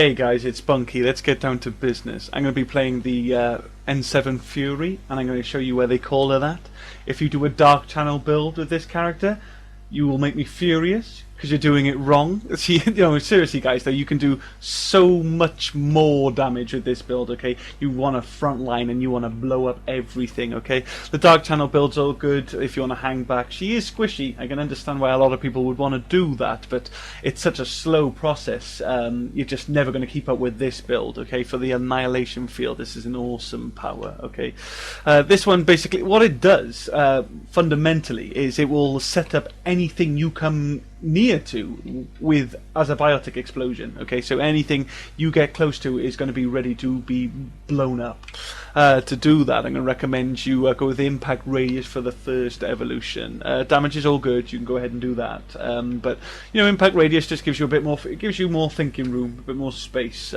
Hey guys, it's Bunky. Let's get down to business. I'm going to be playing the N7 Fury, and I'm going to show you where they call her that. If you do a Dark Channel build with this character, you will make me furious, because you're doing it wrong. See, seriously guys, though, you can do so much more damage with this build, okay? You want to front line and you want to blow up everything, okay? The Dark Channel build's all good if you want to hang back. She is squishy. I can understand why a lot of people would want to do that, but it's such a slow process. You're just never going to keep up with this build, okay? For the Annihilation Field, this is an awesome power, okay? This one, basically, what it does, fundamentally, is it will set up anything you come near to with as a biotic explosion, okay? So anything you get close to is going to be ready to be blown up. To do that, I'm going to recommend you go with impact radius for the first evolution. Damage is all good, you can go ahead and do that, but impact radius just gives you a bit more, it gives you more thinking room, a bit more space.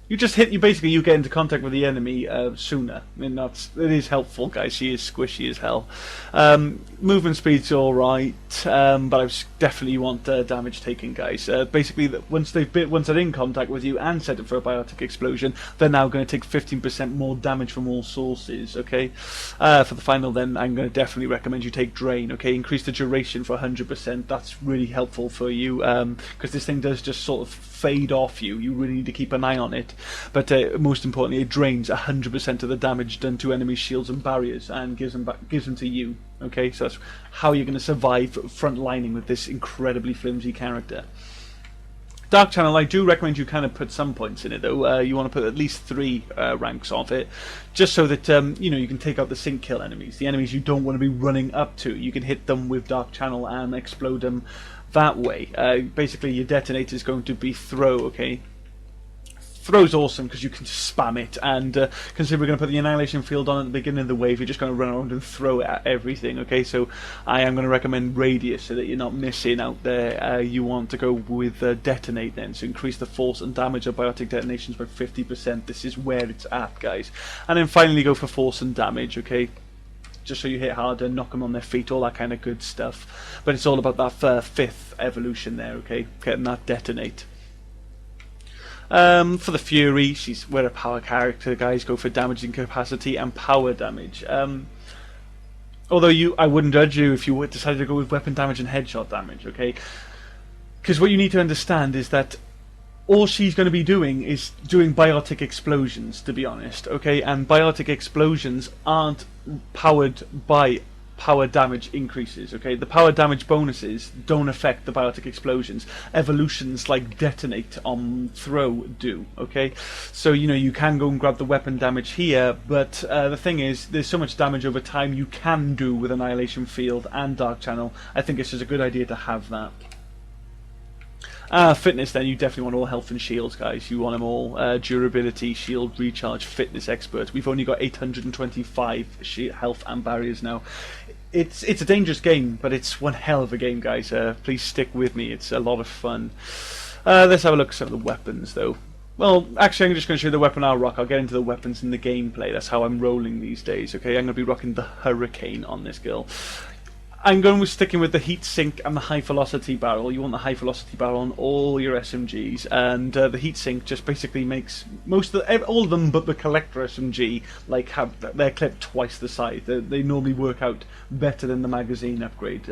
You basically you get into contact with the enemy sooner. I mean, it is helpful, guys. She is squishy as hell. Movement speed's all right, but I definitely want damage taken, guys. Basically, once they're in contact with you and set it for a biotic explosion, they're now going to take 15% more damage from all sources. Okay. For the final, then I'm going to definitely recommend you take drain. Okay, increase the duration for 100%. That's really helpful for you because this thing does just sort of fade off you. You really need to keep an eye on it. But most importantly, it drains 100% of the damage done to enemy shields and barriers and gives them to you. Okay, so that's how you're going to survive front lining with this incredibly flimsy character. Dark Channel, I do recommend you kind of put some points in it though. You want to put at least 3 ranks of it, just so that you can take out the sync kill enemies, the enemies you don't want to be running up to. You can hit them with Dark Channel and explode them that way. Basically, your detonator is going to be throw. Okay. Throw's awesome because you can just spam it, and consider we're going to put the Annihilation Field on at the beginning of the wave, you're just going to run around and throw it at everything, okay? So I am going to recommend Radius so that you're not missing out there. You want to go with Detonate then, so increase the force and damage of biotic detonations by 50%. This is where it's at, guys. And then finally go for force and damage, okay? Just so you hit harder, knock them on their feet, all that kind of good stuff. But it's all about that 5th evolution there, okay? Getting that Detonate. For the Fury, we're a power character, guys. Go for damaging capacity and power damage. Although I wouldn't judge you if you decided to go with weapon damage and headshot damage, okay? Because what you need to understand is that all she's going to be doing is doing biotic explosions, to be honest, okay? And biotic explosions aren't powered by power damage increases, okay? The power damage bonuses don't affect the biotic explosions. Evolutions like Detonate on Throw do, okay? So, you can go and grab the weapon damage here, but the thing is, there's so much damage over time you can do with Annihilation Field and Dark Channel. I think it's just a good idea to have that. Fitness, then, you definitely want all health and shields, guys. You want them all. Durability, shield, recharge, fitness expert. We've only got 825 health and barriers now. It's a dangerous game, but it's one hell of a game, guys. Please stick with me. It's a lot of fun. Let's have a look at some of the weapons, though. Well, actually, I'm just going to show you the weapon I'll rock. I'll get into the weapons in the gameplay. That's how I'm rolling these days, okay? I'm going to be rocking the Hurricane on this girl. I'm going with sticking with the heat sink and the high velocity barrel. You want the high velocity barrel on all your SMGs, and the heat sink just basically makes all of them, but the collector SMG, have their clip twice the size. They normally work out better than the magazine upgrade.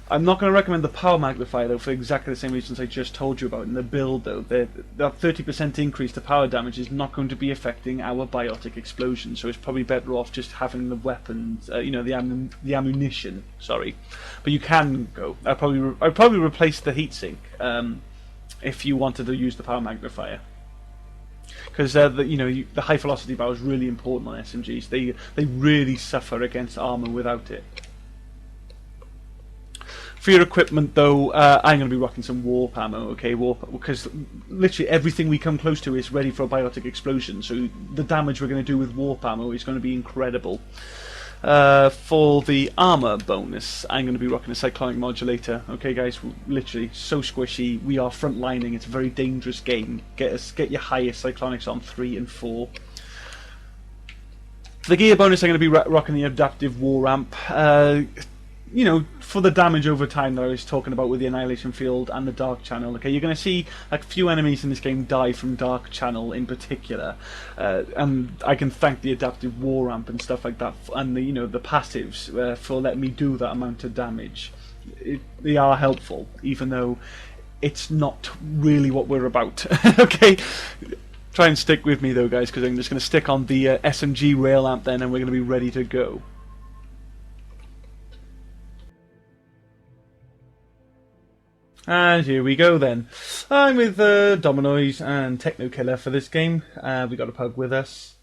I'm not going to recommend the power magnifier though, for exactly the same reasons I just told you about in the build though. That 30% increase to power damage is not going to be affecting our biotic explosion, so it's probably better off just having the weapons, the ammunition. Sorry, but you can go. I'd probably replace the heatsink if you wanted to use the power magnifier. Because the high velocity barrel is really important on SMGs. They really suffer against armor without it. For your equipment, though, I'm going to be rocking some warp ammo, okay? Because literally everything we come close to is ready for a biotic explosion, so the damage we're going to do with warp ammo is going to be incredible. For the armor bonus, I'm going to be rocking a cyclonic modulator, okay, guys? Literally so squishy. We are front lining. It's a very dangerous game. Get your highest cyclonics on 3 and 4. For the gear bonus, I'm going to be rocking the adaptive war ramp. you know, for the damage over time that I was talking about with the Annihilation Field and the Dark Channel, okay, you're going to see a few enemies in this game die from Dark Channel in particular, and I can thank the adaptive war ramp and stuff like that, and the, you know, the passives for letting me do that amount of damage. They are helpful, even though it's not really what we're about. Okay, try and stick with me though, guys, because I'm just going to stick on the SMG rail amp then, and we're going to be ready to go. And here we go then. I'm with Dominoes and Techno Killer for this game. We got a pug with us.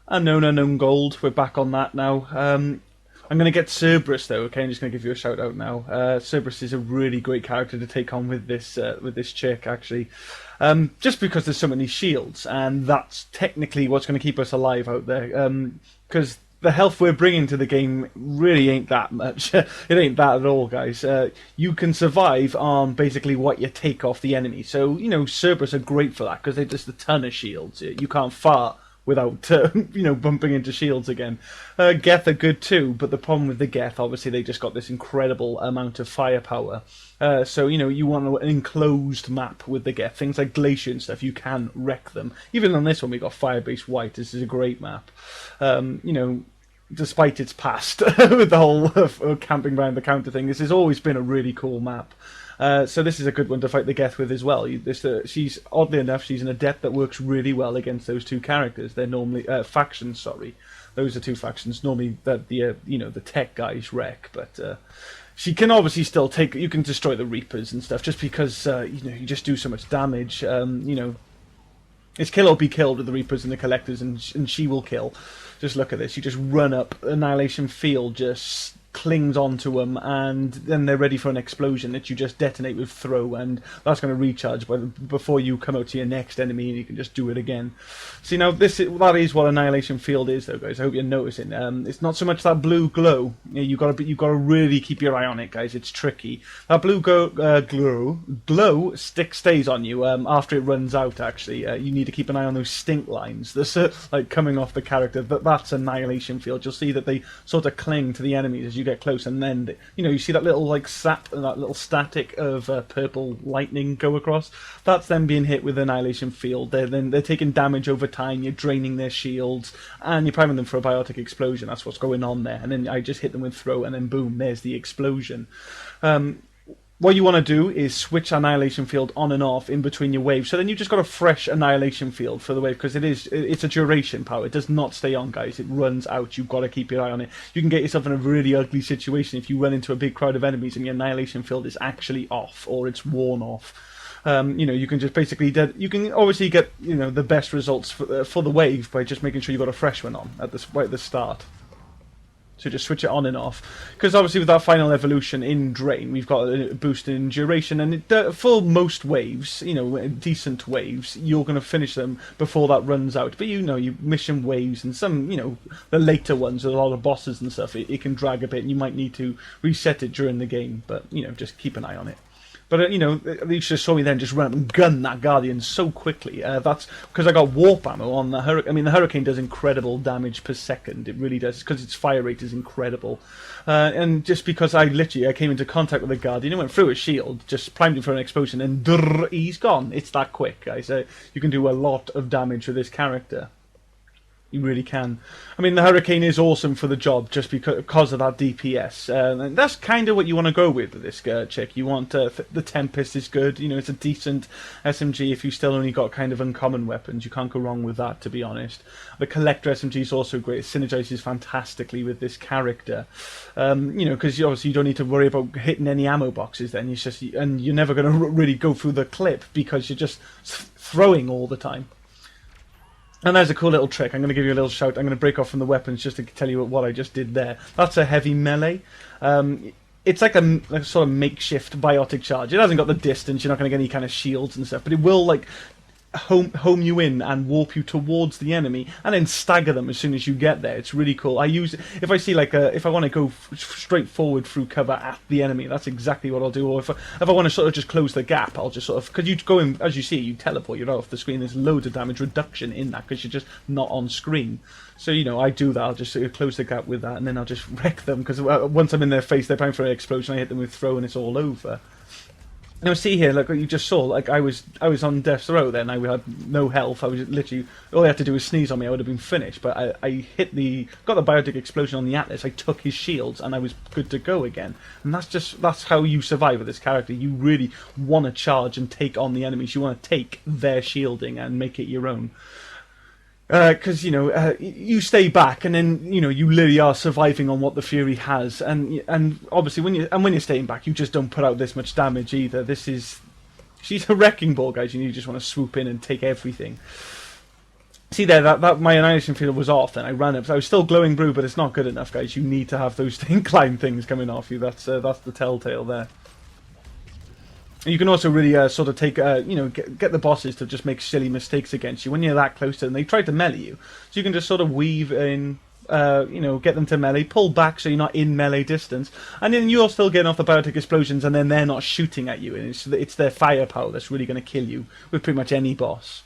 Unknown Gold. We're back on that now. I'm going to get Cerberus though. Okay, I'm just going to give you a shout out now. Cerberus is a really great character to take on with this chick actually. Just because there's so many shields, and that's technically what's going to keep us alive out there. Because the health we're bringing to the game really ain't that much. It ain't that at all, guys. You can survive on basically what you take off the enemy. So, you know, Cerberus are great for that because they're just a ton of shields. You can't fart without, you know, bumping into shields again. Geth are good too, but the problem with the Geth, obviously, they just got this incredible amount of firepower. So, you know, you want an enclosed map with the Geth. Things like Glacier and stuff, you can wreck them. Even on this one, we got Firebase White. This is a great map. You know, despite its past with the whole camping behind the counter thing, this has always been a really cool map. So this is a good one to fight the Geth with as well. She's, oddly enough, she's an Adept that works really well against those two characters. They're normally factions. Sorry, those are two factions. Normally, that the you know, the tech guys wreck, but she can obviously still take. You can destroy the Reapers and stuff just because you know, you just do so much damage. You know, it's kill or be killed with the Reapers and the Collectors, and she will kill. Just look at this. You just run up Annihilation Field, just clings onto them, and then they're ready for an explosion that you just detonate with throw, and that's going to recharge before you come out to your next enemy, and you can just do it again. See, now that is what Annihilation Field is, though, guys. I hope you're noticing. It's not so much that blue glow. You got to really keep your eye on it, guys. It's tricky. That blue glow stays on you after it runs out. Actually, you need to keep an eye on those stink lines that's like coming off the character. That's Annihilation Field. You'll see that they sort of cling to the enemies as you get close, and then, you know, you see that little like sap and that little static of purple lightning go across. That's them being hit with Annihilation Field. They're taking damage over time. You're draining their shields, and you're priming them for a Biotic Explosion. That's what's going on there. And then I just hit them with throw, and then boom, there's the explosion. What you want to do is switch Annihilation Field on and off in between your waves. So then you've just got a fresh Annihilation Field for the wave, because it's a duration power. It does not stay on, guys. It runs out. You've got to keep your eye on it. You can get yourself in a really ugly situation if you run into a big crowd of enemies and your Annihilation Field is actually off, or it's worn off. You know, you can just basically you can obviously get, you know, the best results for the wave by just making sure you've got a fresh one on right at the start. So just switch it on and off, because obviously with that final evolution in Drain, we've got a boost in duration, and for most waves, you know, decent waves, you're going to finish them before that runs out. But you know, you mission waves and some, you know, the later ones with a lot of bosses and stuff, it can drag a bit, and you might need to reset it during the game. But you know, just keep an eye on it. But, you know, you just saw me then just run up and gun that Guardian so quickly. That's because I got warp ammo on the Hurricane. I mean, the Hurricane does incredible damage per second. It really does, because its fire rate is incredible. And just because I came into contact with the Guardian, it went through his shield, just primed him for an explosion, and he's gone. It's that quick, guys. You can do a lot of damage with this character. You really can. I mean, the Hurricane is awesome for the job just because of that DPS. And that's kind of what you want to go with this chick. You want the Tempest is good. You know, it's a decent SMG if you still only got kind of uncommon weapons. You can't go wrong with that, to be honest. The Collector SMG is also great. It synergizes fantastically with this character. You know, because obviously you don't need to worry about hitting any ammo boxes then. It's just, and you're never going to really go through the clip because you're just throwing all the time. And there's a cool little trick. I'm going to give you a little shout. I'm going to break off from the weapons just to tell you what I just did there. That's a heavy melee. It's like a sort of makeshift biotic charge. It hasn't got the distance. You're not going to get any kind of shields and stuff. But it will, like, home you in and warp you towards the enemy, and then stagger them as soon as you get there. It's really cool. I use if I see like if I want to go straight forward through cover at the enemy, that's exactly what I'll do. Or if I want to sort of just close the gap, I'll just sort of, because you go in, as you see, you teleport, you're off the screen. There's loads of damage reduction in that because you're just not on screen. So, you know, I do that. I'll just close the gap with that, and then I'll just wreck them, because once I'm in their face, they're bound for an explosion. I hit them with throw, and it's all over. Now, see here, like you just saw, like I was on death's row then. I had no health. I was literally, all I had to do was sneeze on me, I would have been finished. But I got the Biotic Explosion on the Atlas. I took his shields, and I was good to go again. And that's how you survive with this character. You really want to charge and take on the enemies. You want to take their shielding and make it your own. Because, you know, you stay back, and then, you know, you literally are surviving on what the Fury has, and obviously when you're staying back, you just don't put out this much damage either. She's a wrecking ball, guys. You just want to swoop in and take everything. See there, that my Annihilation Field was off, and I ran up. So I was still glowing blue, but it's not good enough, guys. You need to have those incline things coming off you. That's the telltale there. You can also really sort of take, you know, get the bosses to just make silly mistakes against you. When you're that close to them, they try to melee you. So you can just sort of weave in, you know, get them to melee, pull back so you're not in melee distance. And then you're still getting off the Biotic Explosions, and then they're not shooting at you. And it's their firepower that's really going to kill you with pretty much any boss.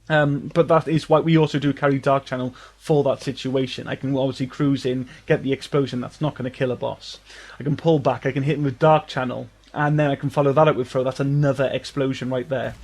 But that is why we also do carry Dark Channel for that situation. I can obviously cruise in, get the explosion, that's not going to kill a boss. I can pull back, I can hit him with Dark Channel, and then I can follow that up with throw. That's another explosion right there.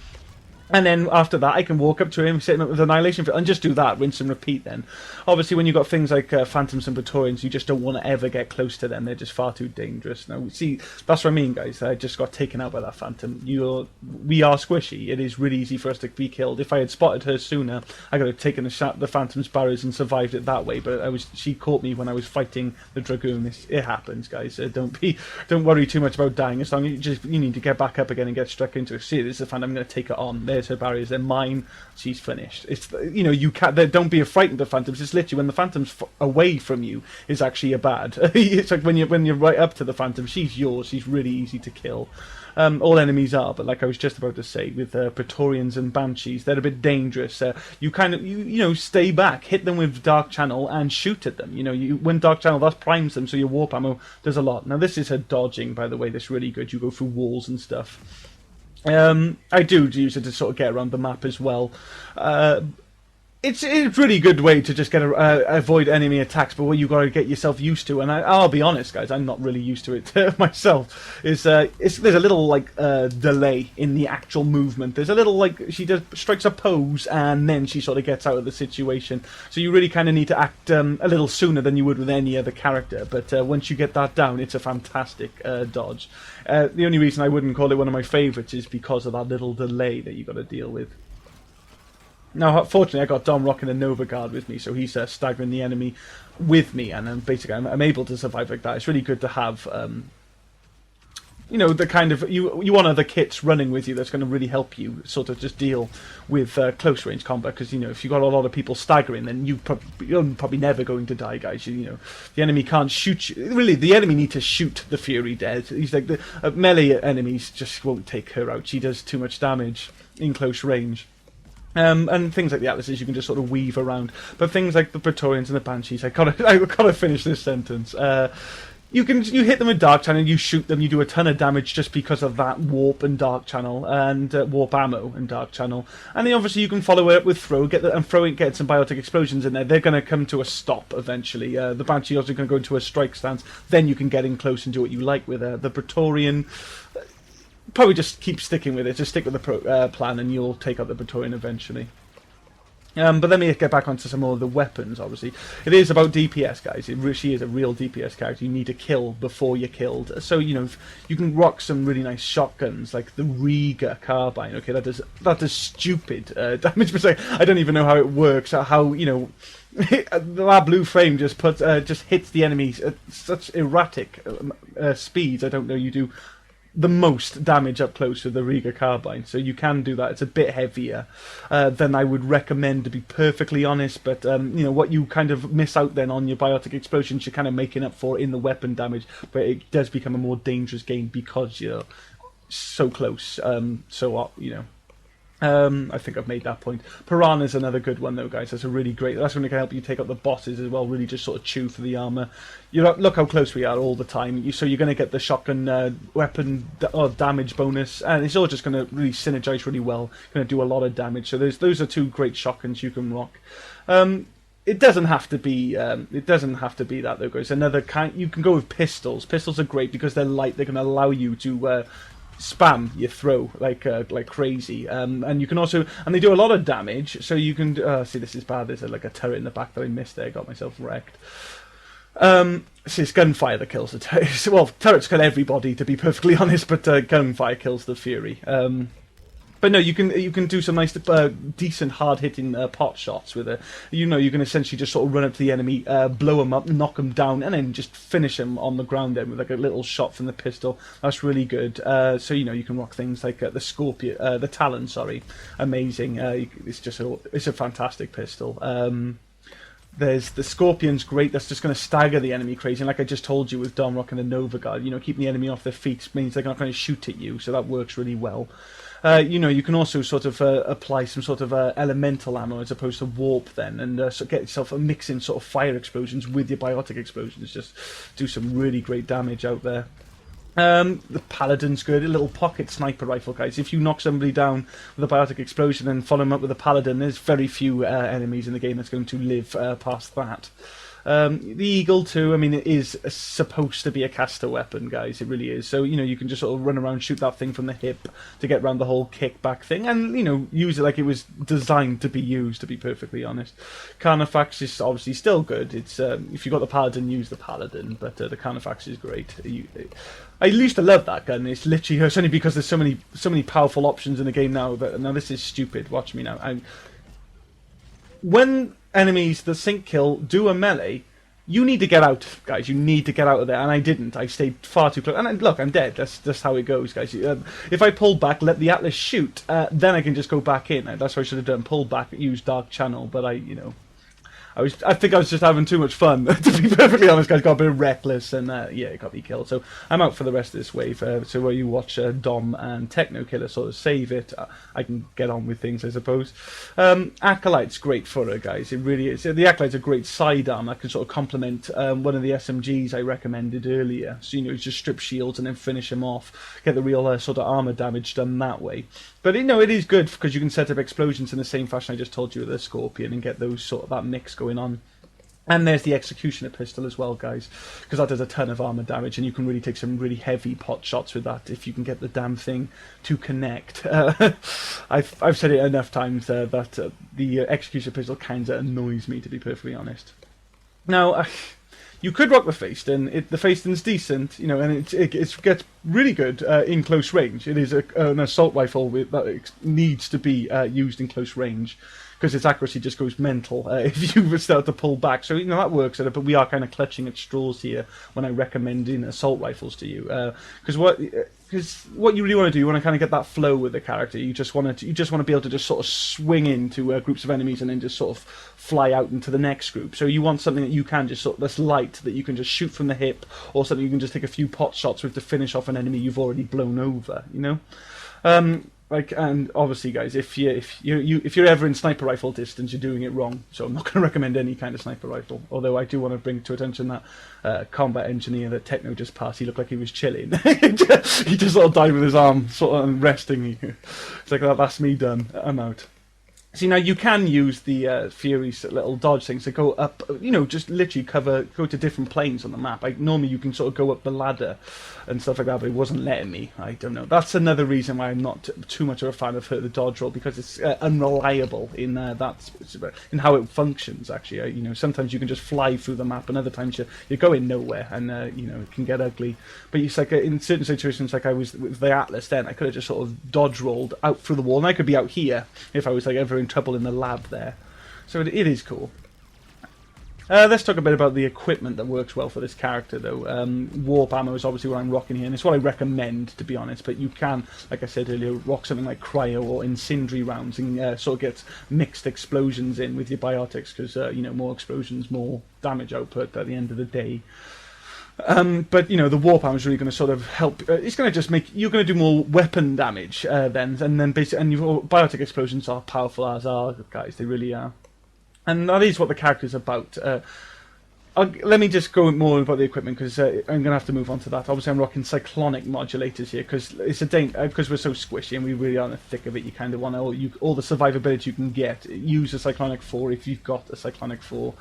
And then after that, I can walk up to him, set him up with Annihilation Field, and just do that, rinse and repeat then. Obviously, when you've got things like Phantoms and Praetorians, you just don't want to ever get close to them. They're just far too dangerous. Now, see, that's what I mean, guys. I just got taken out by that Phantom. We are squishy. It is really easy for us to be killed. If I had spotted her sooner, I could have taken the Phantom's barrows and survived it that way. But she caught me when I was fighting the Dragoon. It happens, guys. Don't worry too much about dying. As long as you need to get back up again and get struck into it. See, this is a Phantom. I'm going to take her on. There's her barriers. They're mine. She's finished. It's, you know, you can't. Don't be frightened of Phantoms. It's literally when the Phantom's away from you is actually a bad. It's like when you're right up to the Phantom, she's yours. She's really easy to kill. All enemies are, but like I was just about to say, with Praetorians and Banshees, they're a bit dangerous. You kind of you know, stay back, hit them with Dark Channel, and shoot at them. You know, when Dark Channel, that primes them, so your warp ammo does a lot. Now this is her dodging, by the way. That's really good. You go through walls and stuff. I do use it to sort of get around the map as well. It's a really good way to just avoid enemy attacks, but what you got to get yourself used to, and I'll be honest, guys, I'm not really used to it myself. There's a little like delay in the actual movement. There's a little like she strikes a pose and then she sort of gets out of the situation. So you really kind of need to act a little sooner than you would with any other character. But once you get that down, it's a fantastic dodge. The only reason I wouldn't call it one of my favourites is because of that little delay that you got to deal with. Now, fortunately, I got Dom rocking a Nova Guard with me, so he's staggering the enemy with me, and then basically I'm able to survive like that. It's really good to have, you know, the kind of you want other kits running with you that's going to really help you sort of just deal with close range combat. Because, you know, if you've got a lot of people staggering, then you're probably never going to die, guys. You know, the enemy can't shoot you. Really, the enemy need to shoot the Fury dead. He's like the melee enemies just won't take her out. She does too much damage in close range. And things like the Atlases you can just sort of weave around, but things like the Praetorians and the Banshees, I gotta finish this sentence. You hit them with Dark Channel, you shoot them, you do a ton of damage just because of that warp and Dark Channel and warp ammo and Dark Channel, and then obviously you can follow it up with throw, get some Biotic Explosions in there. They're going to come to a stop eventually. The Banshee also going to go into a strike stance. Then you can get in close and do what you like with the Praetorian. Probably just keep sticking with it. Just stick with the plan, and you'll take out the Praetorian eventually. But let me get back onto some more of the weapons. Obviously, it is about DPS, guys. She is a real DPS character. You need to kill before you're killed. So you know you can rock some really nice shotguns like the Riga carbine. Okay, that does stupid damage per second. I don't even know how it works. How, you know. That blue frame just hits the enemies at such erratic speeds. I don't know. You do the most damage up close with the Riga carbine, so you can do that. It's a bit heavier than I would recommend, to be perfectly honest, but you know, what you kind of miss out then on your Biotic Explosions, you're kind of making up for in the weapon damage, but it does become a more dangerous game because you're so close, you know. I think I've made that point. Piranha's another good one though, guys. That's a really great. That's when it can help you take out the bosses as well. Really, just sort of chew through the armor. Look how close we are all the time. So you're going to get the shotgun weapon damage bonus, and it's all just going to really synergize really well. Going to do a lot of damage. So those are two great shotguns you can rock. It doesn't have to be. It doesn't have to be that though, guys. Another kind. You can go with pistols. Pistols are great because they're light. They're going to allow you to spam your throw like crazy, and you can also, and they do a lot of damage, so you can see, this is bad, there's like a turret in the back that I missed there, got myself wrecked. See, it's gunfire that kills the turret. Well, turrets kill everybody, to be perfectly honest, but gunfire kills the Fury. But no, you can do some nice, decent, hard-hitting pot shots with it. You can essentially just sort of run up to the enemy, blow them up, knock them down, and then just finish them on the ground then with like a little shot from the pistol. That's really good. So you can rock things like the Scorpion, the Talon. Sorry, amazing. It's a fantastic pistol. There's the Scorpion's great. That's just going to stagger the enemy crazy. And like I just told you with Dom rocking the Nova Guard, keeping the enemy off their feet means they're not going to shoot at you. So that works really well. You can also sort of apply some sort of elemental ammo as opposed to warp then, and get yourself a mix in sort of fire explosions with your biotic explosions. Just do some really great damage out there. The Paladin's good, a little pocket sniper rifle, guys. If you knock somebody down with a biotic explosion and follow them up with a Paladin, there's very few enemies in the game that's going to live past that. The Eagle too, I mean, it is supposed to be a caster weapon, guys, it really is. So, you can just sort of run around, shoot that thing from the hip to get around the whole kickback thing, and, use it like it was designed to be used, to be perfectly honest. Carnifex is obviously still good. It's if you've got the Paladin, use the Paladin, but the Carnifex is great. I used to love that gun. It's only because there's so many powerful options in the game now. Now this is stupid. Watch me now. When enemies that sync kill do a melee, you need to get out, guys. You need to get out of there, and I didn't. I stayed far too close. And look, I'm dead. That's how it goes, guys. If I pull back, let the Atlas shoot, then I can just go back in. That's what I should have done. Pull back, use Dark Channel, but I think I was just having too much fun, to be perfectly honest, guys. Got a bit reckless, and it got me killed. So I'm out for the rest of this wave. So while you watch Dom and Techno Killer sort of save it, I can get on with things, I suppose. Acolyte's great for her, guys. It really is. The Acolyte's a great sidearm that can sort of complement one of the SMGs I recommended earlier. So, just strip shields and then finish them off. Get the real sort of armor damage done that way. But, it is good because you can set up explosions in the same fashion I just told you with the Scorpion and get those sort of that mix going on. And there's the Executioner pistol as well, guys, because that does a ton of armor damage, and you can really take some really heavy pot shots with that if you can get the damn thing to connect. I've said it enough times that the Executioner pistol kind of annoys me, to be perfectly honest. Now, you could rock the Faceton. The Faceton's decent, and it gets really good in close range. It is an assault rifle that needs to be used in close range, because its accuracy just goes mental if you start to pull back. So, that works at it, but we are kind of clutching at straws here when I recommending assault rifles to you. Because what you really want to do, you want to kind of get that flow with the character. You just want to be able to just sort of swing into groups of enemies and then just sort of fly out into the next group. So you want something that you can just that's light, that you can just shoot from the hip, or something you can just take a few pot shots with to finish off an enemy you've already blown over, and obviously, guys, if you're ever in sniper rifle distance, you're doing it wrong. So I'm not going to recommend any kind of sniper rifle. Although I do want to bring to attention that combat engineer that Techno just passed. He looked like he was chilling. He just sort of died with his arm sort of resting. It's like, that's me done. I'm out. See, now you can use the Fury's little dodge things to go up, just literally go to different planes on the map. Normally you can sort of go up the ladder and stuff like that, but it wasn't letting me. I don't know. That's another reason why I'm not too much of a fan of the dodge roll, because it's unreliable in in how it functions, actually. Sometimes you can just fly through the map, and other times you're going nowhere, and, it can get ugly. But it's like in certain situations, like I was with the Atlas then, I could have just sort of dodge rolled out through the wall, and I could be out here if I was ever in trouble in the lab there. So it is cool. Let's talk a bit about the equipment that works well for this character, though. Warp ammo is obviously what I'm rocking here, and it's what I recommend, to be honest, but you can, like I said earlier, rock something like cryo or incendiary rounds and sort of get mixed explosions in with your biotics, because, more explosions, more damage output at the end of the day. But you know, the warp armor is really going to sort of help. It's going to just make you're going to do more weapon damage then basically, and biotic explosions are powerful as are, guys. They really are, and that is what the character's about. Let me just go more about the equipment because I'm going to have to move on to that. Obviously, I'm rocking cyclonic modulators here because it's a because we're so squishy and we really are in the thick of it. You kind of want all the survivability you can get. Use a cyclonic 4 if you've got a cyclonic 4.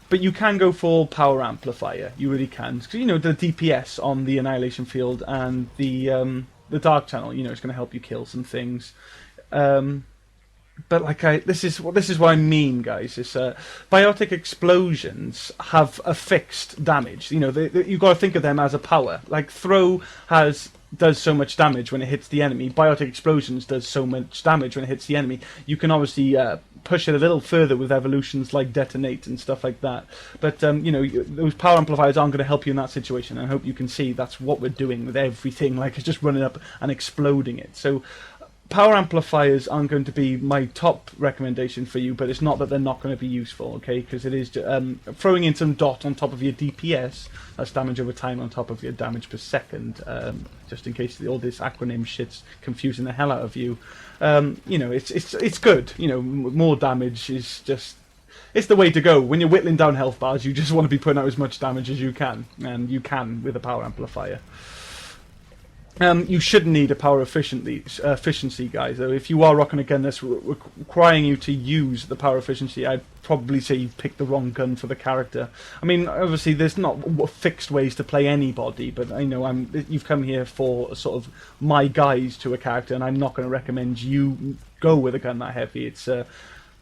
But you can go for power amplifier. You really can. Because, you know, the DPS on the Annihilation Field and the Dark Channel, you know, it's going to help you kill some things. But like this is what I mean, guys. Is Biotic Explosions have a fixed damage. You know, you've got to think of them as a power. Like Throw does so much damage when it hits the enemy. Biotic Explosions does so much damage when it hits the enemy. You can obviously push it a little further with evolutions like Detonate and stuff like that. But you know, those power amplifiers aren't going to help you in that situation. I hope you can see that's what we're doing with everything. Like, it's just running up and exploding it. So power amplifiers aren't going to be my top recommendation for you, but it's not that they're not going to be useful, okay? Because it is throwing in some dot on top of your DPS, that's damage over time on top of your damage per second, just in case all this acronym shit's confusing the hell out of you. You know, it's good. You know, more damage is just... It's the way to go. When you're whittling down health bars, you just want to be putting out as much damage as you can, and you can with a power amplifier. You shouldn't need a power efficiency, guys. Though, if you are rocking a gun that's requiring you to use the power efficiency, I'd probably say you've picked the wrong gun for the character. I mean, obviously, there's not fixed ways to play anybody, but I know you've come here for sort of my guise to a character, and I'm not going to recommend you go with a gun that heavy. It's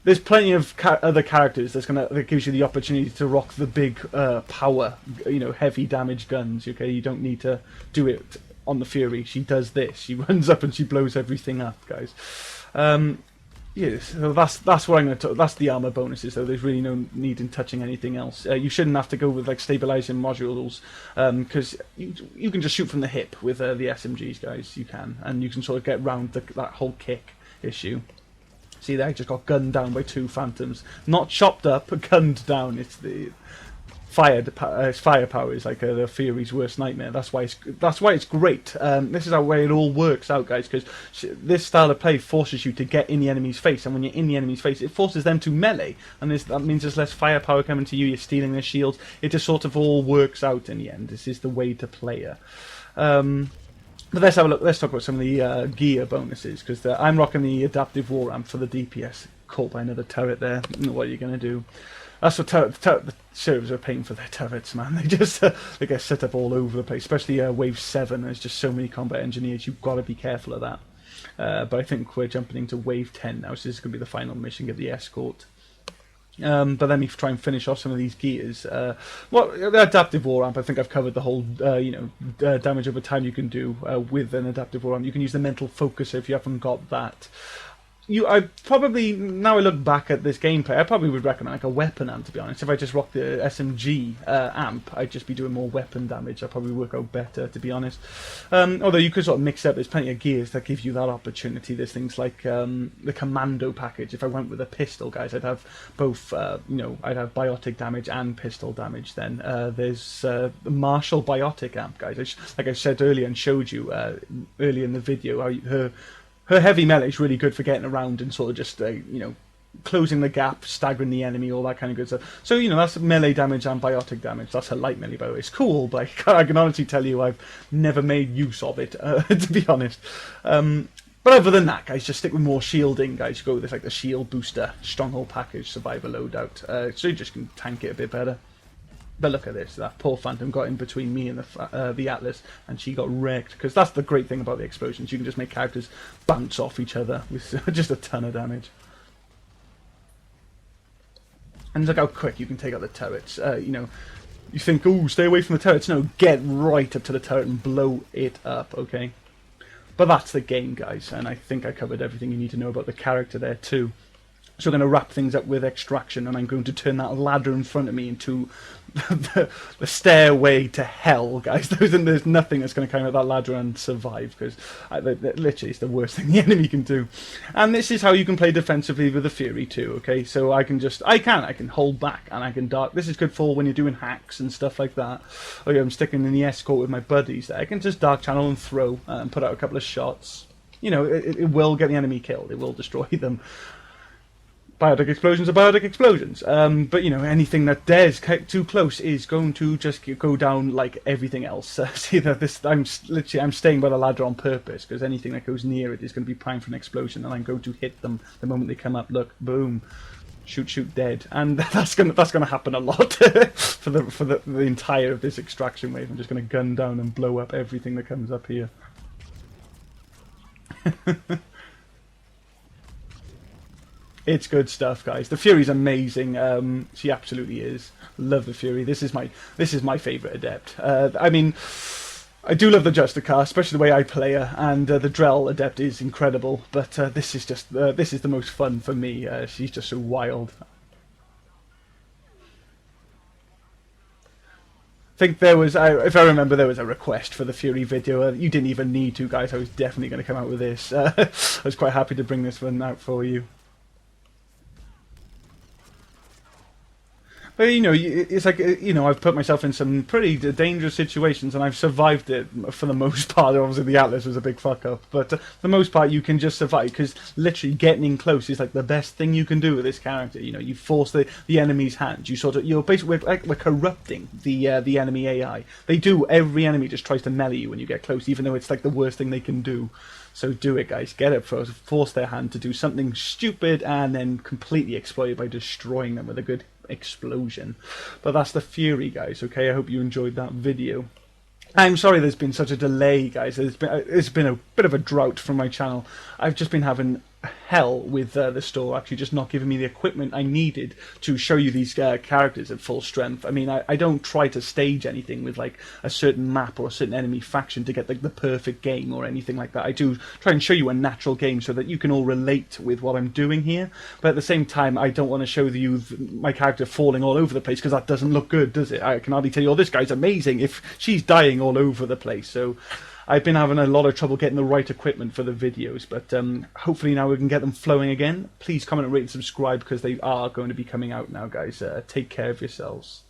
there's plenty of other characters that gives you the opportunity to rock the big power, you know, heavy damage guns. Okay, you don't need to do it on the Fury. She does this. She runs up and she blows everything up, guys. Yes, so that's what I'm going to. That's the armor bonuses, though. There's really no need in touching anything else. You shouldn't have to go with like stabilizing modules, because you can just shoot from the hip with the SMGs, guys. You can, and you can sort of get round that whole kick issue. See there, I just got gunned down by 2 phantoms. Not chopped up, but gunned down. It's the firepower is like the Fury's worst nightmare. That's why it's great. This is how way it all works out, guys, because this style of play forces you to get in the enemy's face, and when you're in the enemy's face, it forces them to melee, and that means there's less firepower coming to you. You're stealing their shields. It just sort of all works out in the end. This is the way to play her. But let's have a look. Let's talk about some of the gear bonuses, because I'm rocking the adaptive war ramp for the DPS. Caught by another turret there. What are you going to do? That's what the servers are paying for their turrets, man. They just they get set up all over the place, especially Wave 7. There's just so many combat engineers. You've got to be careful of that. But I think we're jumping into Wave 10 now, so this is going to be the final mission, get the Escort. But let me try and finish off some of these gears. Well, the adaptive war ramp, I think I've covered the whole, damage over time you can do with an adaptive war ramp. You can use the mental focuser if you haven't got that. I probably, now I look back at this gameplay, I probably would recommend like a weapon amp, to be honest. If I just rock the SMG amp, I'd just be doing more weapon damage. That'd probably work out better, to be honest. Although you could sort of mix up, there's plenty of gears that give you that opportunity. There's things like the commando package. If I went with a pistol, guys, I'd have both, I'd have biotic damage and pistol damage then. There's the martial biotic amp, guys. Like I said earlier and showed you earlier in the video, how her heavy melee is really good for getting around and sort of just, closing the gap, staggering the enemy, all that kind of good stuff. So, that's melee damage and biotic damage. That's her light melee, by the way. It's cool, but I can honestly tell you I've never made use of it, to be honest. But other than that, guys, just stick with more shielding, guys. You go with this, like the shield booster, stronghold package, survivor loadout. So you just can tank it a bit better. But look at this, that poor Phantom got in between me and the Atlas, and she got wrecked. Because that's the great thing about the explosions. You can just make characters bounce off each other with just a ton of damage. And look how quick you can take out the turrets. You think, oh, stay away from the turrets. No, get right up to the turret and blow it up, okay? But that's the game, guys, and I think I covered everything you need to know about the character there, too. So I'm going to wrap things up with extraction, and I'm going to turn that ladder in front of me into the stairway to hell, guys. There's nothing that's going to climb up that ladder and survive, because literally it's the worst thing the enemy can do. And this is how you can play defensively with the Fury too, okay? So I can hold back, and I can dark. This is good for when you're doing hacks and stuff like that. Oh yeah, I'm sticking in the Escort with my buddies there. I can just dark channel and throw and put out a couple of shots. You know, it will get the enemy killed. It will destroy them. Biotic Explosions are Biotic Explosions. But, you know, anything that dares get too close is going to just go down like everything else. See, I'm staying by the ladder on purpose, because anything that goes near it is going to be primed for an explosion, and I'm going to hit them the moment they come up. Look, boom. Shoot, dead. And that's gonna happen a lot for the entire of this extraction wave. I'm just going to gun down and blow up everything that comes up here. It's good stuff, guys. The Fury's amazing. She absolutely is. Love the Fury. This is my favourite Adept. I mean, I do love the Justicar, especially the way I play her, and the Drell Adept is incredible. But this is the most fun for me. She's just so wild. I think there was, if I remember, there was a request for the Fury video. You didn't even need to, guys. I was definitely going to come out with this. I was quite happy to bring this one out for you. But, you know, it's like, you know, I've put myself in some pretty dangerous situations, and I've survived it for the most part. Obviously, the Atlas was a big fuck-up, but for the most part, you can just survive, because literally getting in close is, like, the best thing you can do with this character. You know, you force the enemy's hand. You're basically, we're corrupting the enemy AI. Every enemy just tries to melee you when you get close, even though it's, like, the worst thing they can do. So do it, guys. Get it first. Force their hand to do something stupid, and then completely exploit it by destroying them with a good explosion. But that's the Fury, guys. Okay, I hope you enjoyed that video. I'm sorry there's been such a delay, guys. It's been a bit of a drought from my channel. I've just been having hell with the store actually just not giving me the equipment I needed to show you these characters at full strength. I mean, I don't try to stage anything with like a certain map or a certain enemy faction to get like the perfect game or anything like that. I do try and show you a natural game so that you can all relate with what I'm doing here, but at the same time I don't want to show you my character falling all over the place, because that doesn't look good, does it? I can hardly tell you, oh, this guy's amazing, if she's dying all over the place. So I've been having a lot of trouble getting the right equipment for the videos, but hopefully now we can get them flowing again. Please comment, rate and subscribe, because they are going to be coming out now, guys. Take care of yourselves.